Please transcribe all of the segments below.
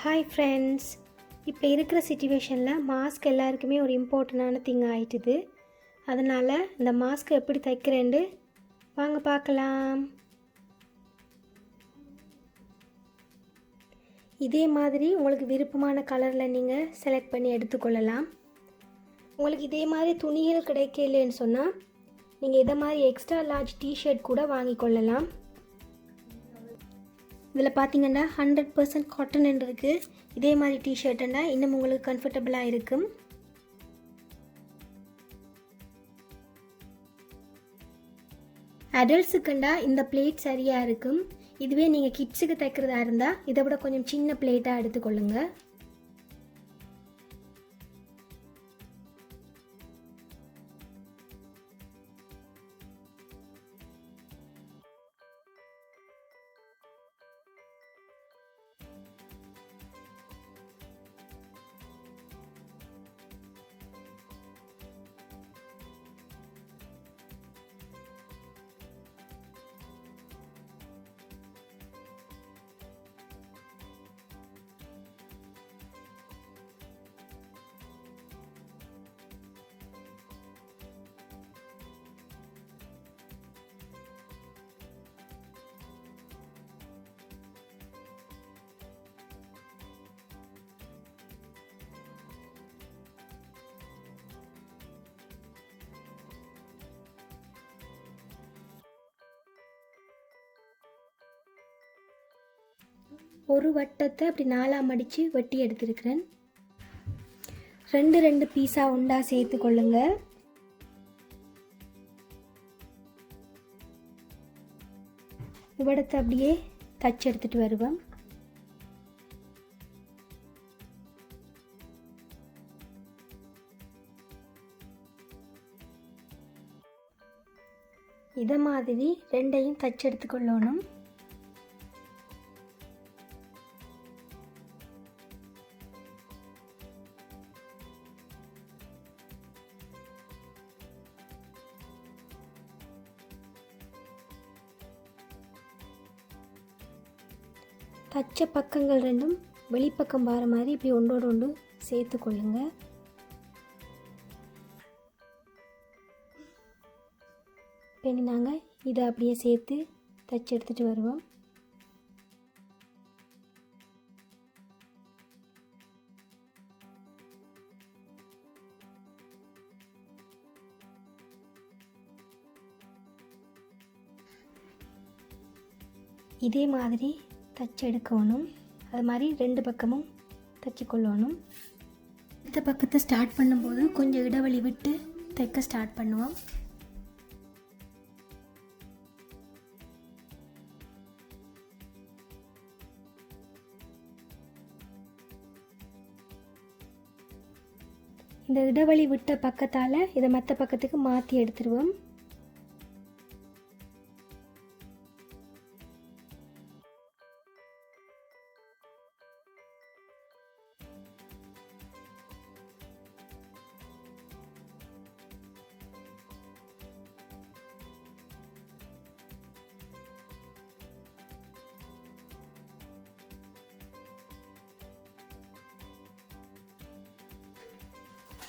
Hi friends, இப்போ இருக்கிற சிச்சுவேஷனில் mask எல்லாருக்குமே ஒரு இம்பார்ட்டண்டான திங் ஆயிட்டுது. அதனால் இந்த மாஸ்க் எப்படி தைக்கிறேன்னு வாங்க பார்க்கலாம். இதே மாதிரி உங்களுக்கு விருப்பமான கலரில் நீங்கள் செலக்ட் பண்ணி எடுத்துக்கொள்ளலாம். உங்களுக்கு இதே மாதிரி துணிகள் கிடைக்கலன்னு சொன்னால் நீங்கள் இதை மாதிரி எக்ஸ்ட்ரா லார்ஜ் டிஷர்ட் கூட வாங்கிக்கொள்ளலாம். இதில் பார்த்தீங்கன்னா 100% காட்டன் இருக்குது. இதே மாதிரி டிஷர்ட்டுன்னா இன்னும் உங்களுக்கு கம்ஃபர்டபுளாக இருக்கும். அடல்ட்ஸுக்குண்டா இந்த பிளேட் சரியாக இருக்கும். இதுவே நீங்கள் கிட்ஸுக்கு தைக்கிறதா இருந்தால் இதை விட கொஞ்சம் சின்ன பிளேட்டாக எடுத்துக்கொள்ளுங்க. ஒரு வட்டத்தை அப்படி நாலாக மடித்து வெட்டி எடுத்துருக்கிறேன். ரெண்டு பீஸாக உண்டா சேர்த்து கொள்ளுங்க. இவடத்தை அப்படியே தச்சு எடுத்துட்டு வருவேன். இதை மாதிரி ரெண்டையும் தச்சு எடுத்துக்கொள்ளணும். தச்ச பக்கங்கள் ரெண்டும் வெளிப்பக்கம் வர மாதிரி இப்படி ஒன்றோடு ஒன்று சேர்த்து கொள்ளுங்க. பின்னி நாங்கள் இதை அப்படியே சேர்த்து தச்சு எடுத்துகிட்டு வருவோம். இதே மாதிரி தச்சு எடுக்கணும். அது மாதிரி ரெண்டு பக்கமும் தச்சு கொள்ளணும். இந்த பக்கத்தை ஸ்டார்ட் பண்ணும்போது கொஞ்சம் இடைவெளி விட்டு தைக்க ஸ்டார்ட் பண்ணுவோம். இந்த இடைவெளி விட்ட பக்கத்தால் இதை மற்ற பக்கத்துக்கு மாற்றி எடுத்துருவோம்.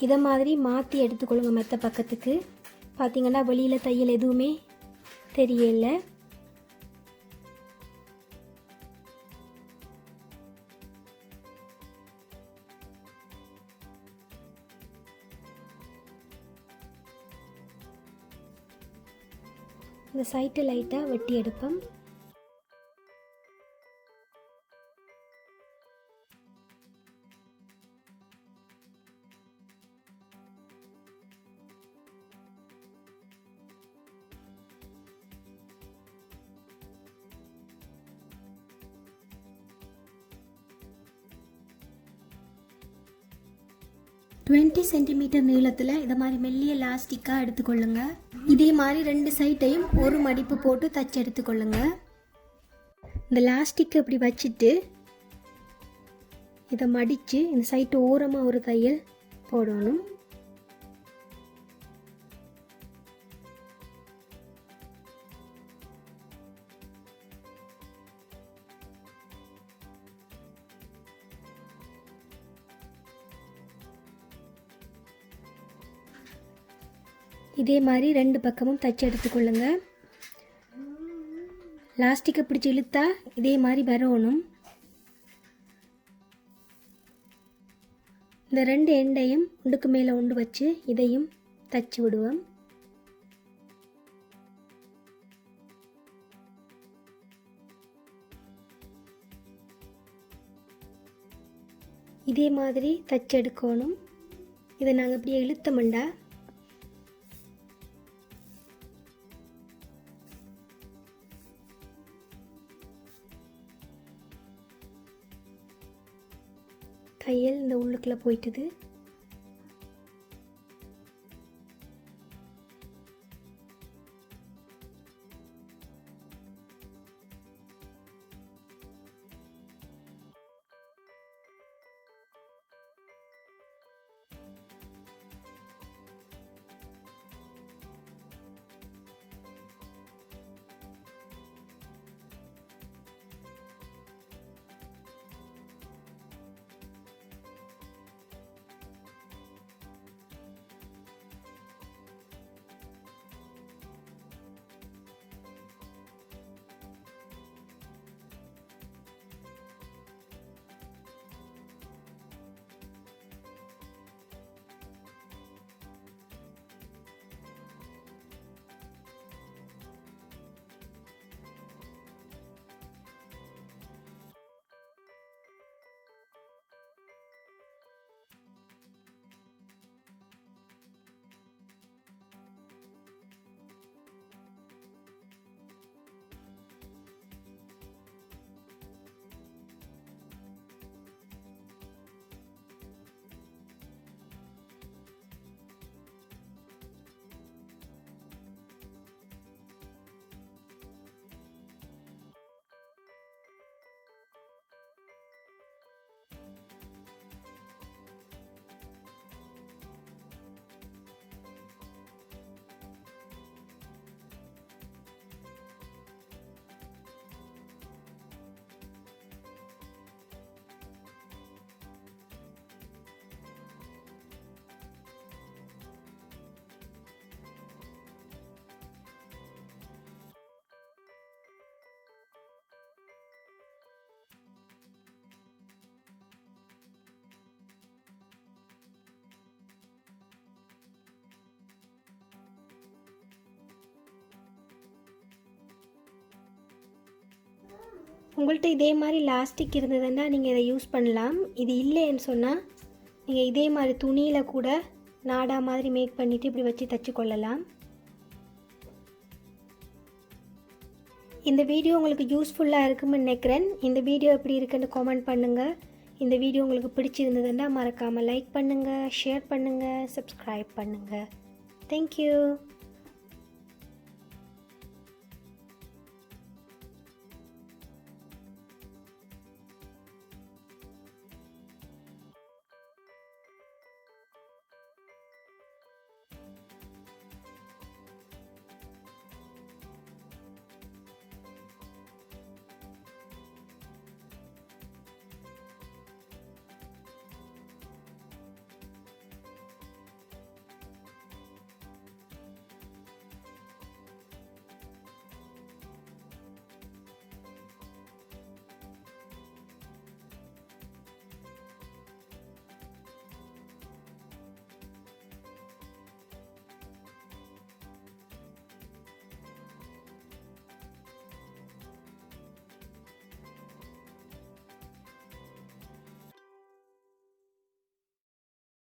இதை மாதிரி மாற்றி எடுத்துக்கொள்ளுங்க. மற்ற பக்கத்துக்கு பார்த்தீங்கன்னா வெளியில் தையல் எதுவுமே தெரியல. இந்த சைட்டை லைட்டாக வெட்டி எடுப்போம். டுவெண்ட்டி சென்டிமீட்டர் நீளத்தில் இதை மாதிரி மெல்லிய லாஸ்டிக்காக எடுத்துக்கொள்ளுங்க. இதே மாதிரி ரெண்டு சைட்டையும் ஒரு மடிப்பு போட்டு தச்சு எடுத்துக்கொள்ளுங்க. இந்த லாஸ்டிக்கை இப்படி வச்சுட்டு இதை மடித்து இந்த சைட்டு ஓரமாக ஒரு தையல் போடணும். இதே மாதிரி 2 பக்கமும் தச்சு எடுத்துக்கொள்ளுங்க. லாஸ்டிக்கை பிடிச்சி இழுத்தா இதே மாதிரி வரணும். இந்த 2 எண்டையும் ஒன்றுக்கு மேலே ஒன்று வச்சு இதையும் தச்சு விடுவோம். இதே மாதிரி தச்செடுக்கணும். இதை நாங்கள் இப்படியே இழுத்தோம்டா தையல் இந்த உள்ளுக்குள்ளே போயிட்டுது. உங்கள்கிட்ட இதே மாதிரி லாஸ்டிக் இருந்ததுன்னா நீங்கள் இதை யூஸ் பண்ணலாம். இது இல்லைன்னு சொன்னால் நீங்கள் இதே மாதிரி துணியில் கூட நாடா மாதிரி மேக் பண்ணிவிட்டு இப்படி வச்சு தச்சு கொள்ளலாம். இந்த வீடியோ உங்களுக்கு யூஸ்ஃபுல்லாக இருக்குன்னு நினைக்கிறேன். இந்த வீடியோ எப்படி இருக்குன்னு கமெண்ட் பண்ணுங்கள். இந்த வீடியோ உங்களுக்கு பிடிச்சிருந்ததுன்னா மறக்காமல் லைக் பண்ணுங்கள், ஷேர் பண்ணுங்கள், சப்ஸ்கிரைப் பண்ணுங்கள். தேங்க்யூ.